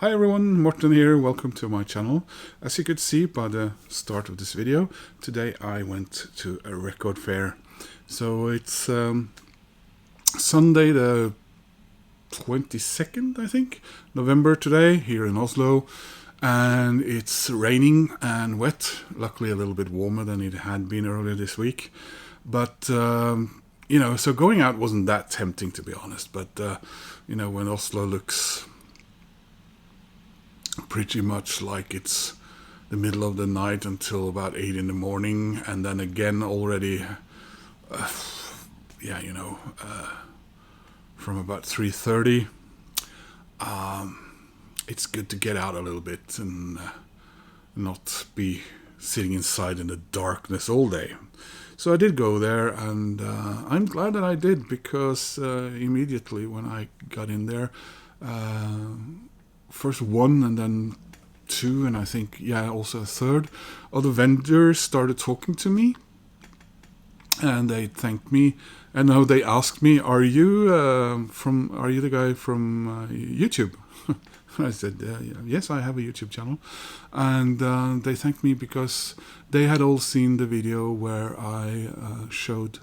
Hi everyone, Morten here, welcome to my channel. As you could see by the start of this video, today I went to a record fair. So it's Sunday the 22nd, I think, November today, here in Oslo. And it's raining and wet, luckily a little bit warmer than it had been earlier this week. But, you know, so going out wasn't that tempting, to be honest. But, you know, when Oslo looks pretty much like it's the middle of the night until about 8 in the morning, and then again already, from about 3:30, it's good to get out a little bit and not be sitting inside in the darkness all day. So I did go there, and I'm glad that I did, because immediately when I got in there, first one and then two, and I think, also a third, other vendors started talking to me, and they thanked me, and now they asked me, are you the guy from YouTube? I said, yes, I have a YouTube channel. And they thanked me because they had all seen the video where I showed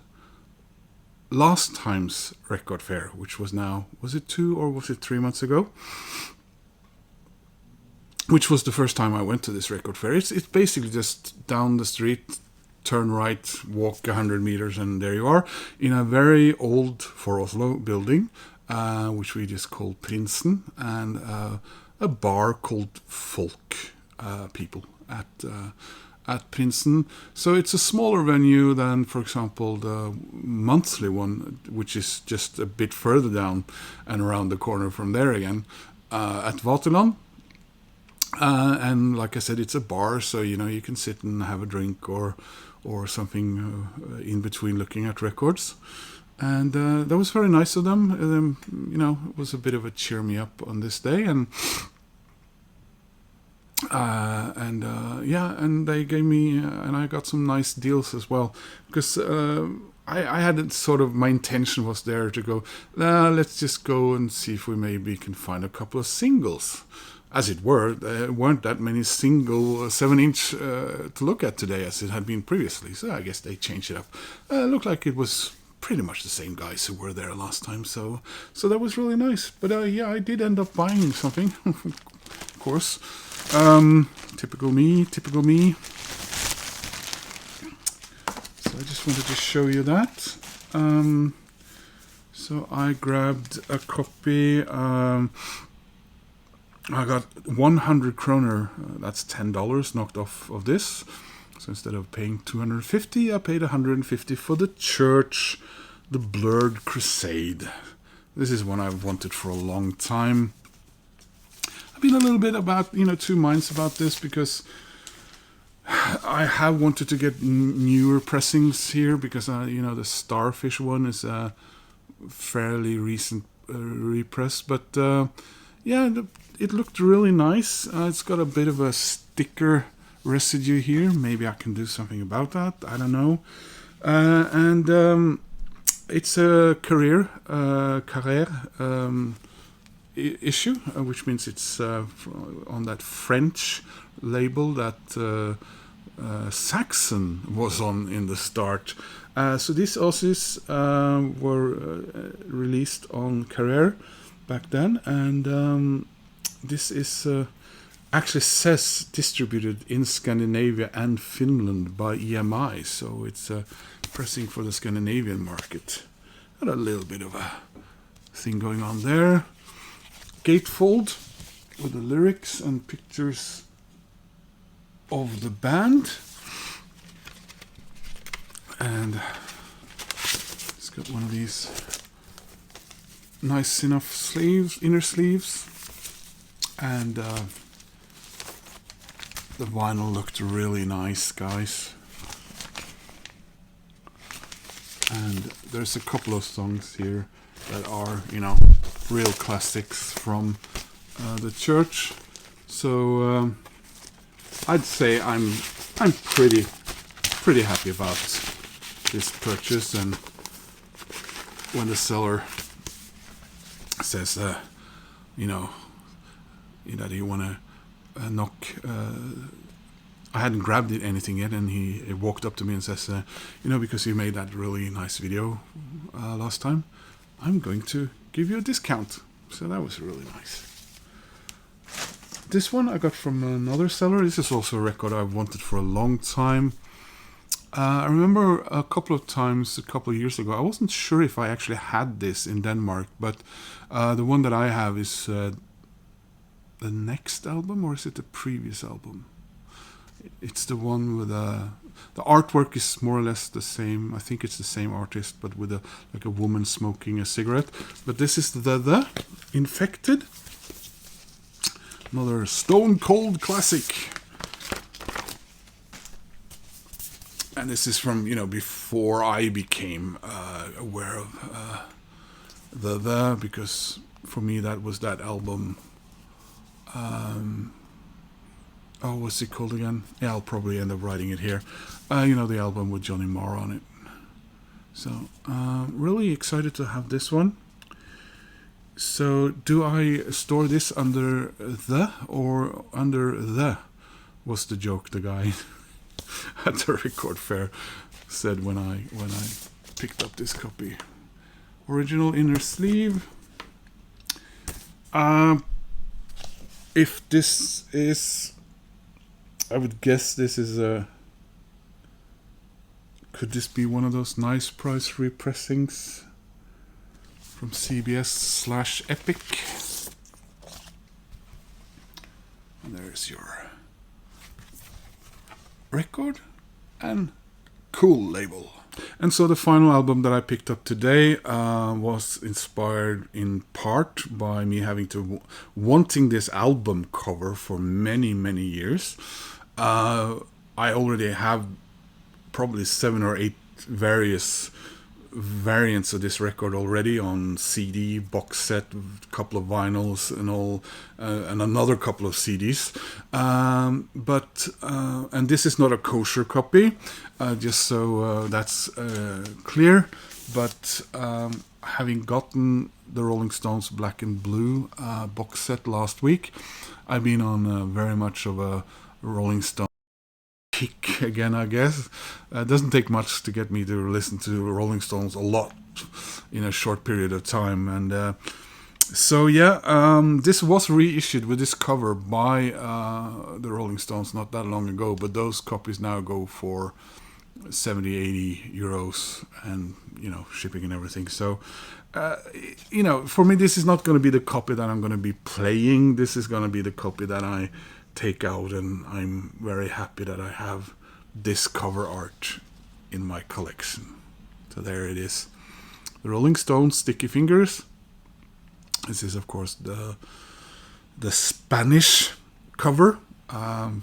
last time's record fair, which was now, was it 2 or was it 3 months ago? Which was the first time I went to this record fair. It's basically just down the street, turn right, walk 100 meters, and there you are, in a very old, for Oslo, building, which we just call Prinsen, and a bar called Folk People at Prinsen. So it's a smaller venue than, for example, the monthly one, which is just a bit further down and around the corner from there again, at Vaterland. And like I said, it's a bar, so you know you can sit and have a drink or something in between looking at records. And that was very nice of them. You know, it was a bit of a cheer me up on this day, and they gave me and I got some nice deals as well, because I had sort of, my intention was there to go, let's just go and see if we maybe can find a couple of singles. As it were, there weren't that many single 7-inch to look at today as it had been previously, so I guess they changed it up. It looked like it was pretty much the same guys who were there last time, so that was really nice. But I did end up buying something, of course. Typical me. So I just wanted to show you that. So I grabbed a copy. I got 100 kroner, that's $10 knocked off of this. So instead of paying 250, I paid 150 for the Church, the Blurred Crusade. This is one I've wanted for a long time. I've been a little bit about, two minds about this, because I have wanted to get newer pressings here, because, the Starfish one is a fairly recent repress, but it looked really nice. It's got a bit of a sticker residue here. Maybe I can do something about that. I don't know. And it's a carrère issue, which means it's on that French label that Saxon was on in the start. So these Aussies were released on Carrère back then, and this is actually says distributed in Scandinavia and Finland by EMI, so it's pressing for the Scandinavian market. Got a little bit of a thing going on there. Gatefold with the lyrics and pictures of the band, and it's got one of these nice enough sleeves, inner sleeves, and the vinyl looked really nice, guys. And there's a couple of songs here that are, real classics from the Church. So I'd say I'm pretty happy about this purchase. And when the seller says, that he want to knock. I hadn't grabbed anything yet, and he walked up to me and says, because you made that really nice video last time, I'm going to give you a discount. So that was really nice. This one I got from another seller. This is also a record I've wanted for a long time. I remember a couple of times, a couple of years ago, I wasn't sure if I actually had this in Denmark, but the one that I have is the next album, or is it the previous album? It's the one with the artwork is more or less the same. I think it's the same artist, but with like a woman smoking a cigarette. But this is the Infected, another stone cold classic. And this is from before I became aware of because for me that was that album. What's it called again? Yeah, I'll probably end up writing it here. The album with Johnny Marr on it. So, really excited to have this one. So, do I store this under the or under the? Was the joke the guy at the record fair said when I picked up this copy. Original inner sleeve. If this is, I would guess this is a. Could this be one of those nice price repressings from CBS/Epic? And there's your record and cool label. And so the final album that I picked up today was inspired in part by me wanting this album cover for many, many years. I already have probably 7 or 8 various variants of this record already on CD, box set, a couple of vinyls and all, and another couple of CDs. And this is not a kosher copy, just so that's clear. But having gotten the Rolling Stones Black and Blue box set last week, I've been on very much of a Rolling Stone kick again, I guess. It doesn't take much to get me to listen to Rolling Stones a lot in a short period of time. And this was reissued with this cover by the Rolling Stones not that long ago, but those copies now go for 70-80 euros and shipping and everything. So for me, this is not going to be the copy that I'm going to be playing. This is going to be the copy that I take out, and I'm very happy that I have this cover art in my collection. So there it is, the Rolling Stones Sticky Fingers. This is of course the Spanish cover.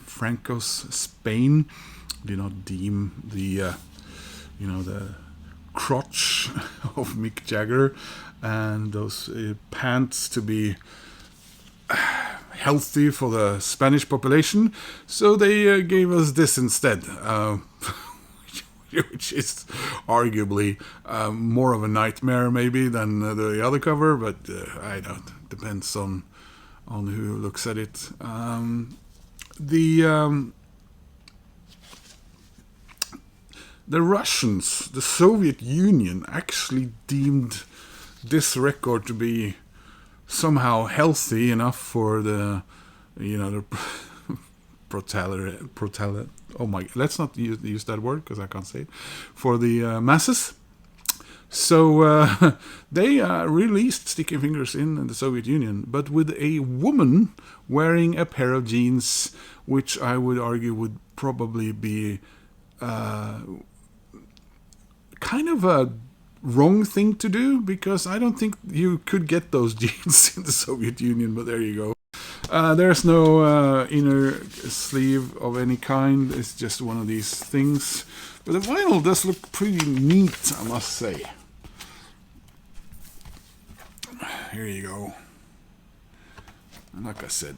Franco's Spain did not deem the the crotch of Mick Jagger and those pants to be healthy for the Spanish population, so they gave us this instead, which is arguably more of a nightmare maybe than the other cover, but I don't. Depends on who looks at it. The Russians, the Soviet Union, actually deemed this record to be somehow healthy enough for the let's not use that word because I can't say it, for the masses. So they released Sticky Fingers in the Soviet Union, but with a woman wearing a pair of jeans, which I would argue would probably be kind of a wrong thing to do, because I don't think you could get those jeans in the Soviet Union, but there you go. There's no inner sleeve of any kind. It's just one of these things. But the vinyl does look pretty neat, I must say. Here you go. And like I said,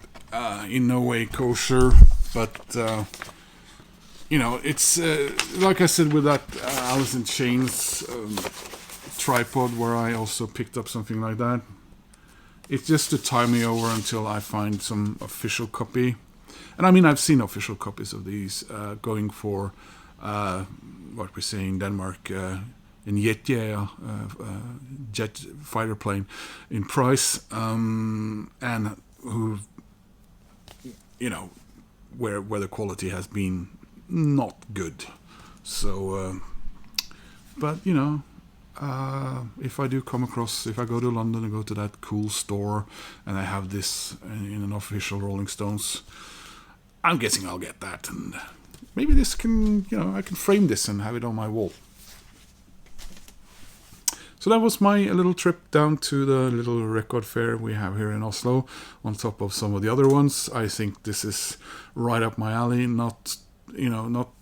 in no way kosher, but it's like I said with that Alice in Chains tripod, where I also picked up something like that. it's just to tie me over until I find some official copy. And I mean, I've seen official copies of these going for what we say in Denmark, in Jet fighter plane in price, and who, where the quality has been not good. So, but if I do come across, if I go to London and go to that cool store and I have this in an official Rolling Stones, I'm guessing I'll get that, and maybe this can, I can frame this and have it on my wall. So that was my little trip down to the little record fair we have here in Oslo, on top of some of the other ones. I think this is right up my alley. Not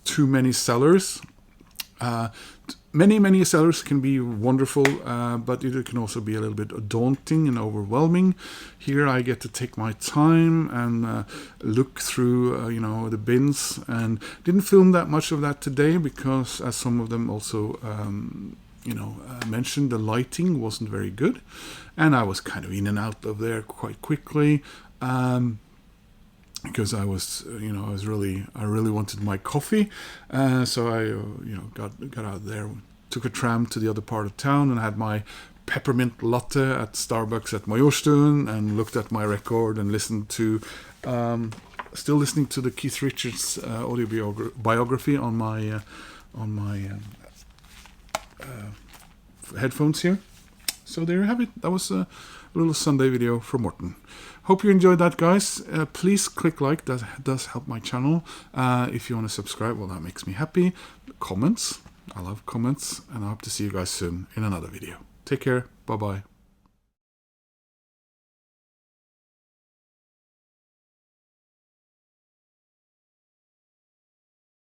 too many sellers. Many sellers can be wonderful, but it can also be a little bit daunting and overwhelming. Here I get to take my time and look through, the bins, and didn't film that much of that today because, as some of them also mentioned, the lighting wasn't very good, and I was kind of in and out of there quite quickly. Because I was, I really wanted my coffee, so I, got out there, took a tram to the other part of town, and had my peppermint latte at Starbucks at Majorstuen, and looked at my record and listened to, still listening to the Keith Richards audio biography on my headphones here. So there you have it. That was a little Sunday video from Morten. Hope you enjoyed that, guys. Please click like. That does help my channel. If you want to subscribe, well, that makes me happy. Comments. I love comments. And I hope to see you guys soon in another video. Take care. Bye-bye.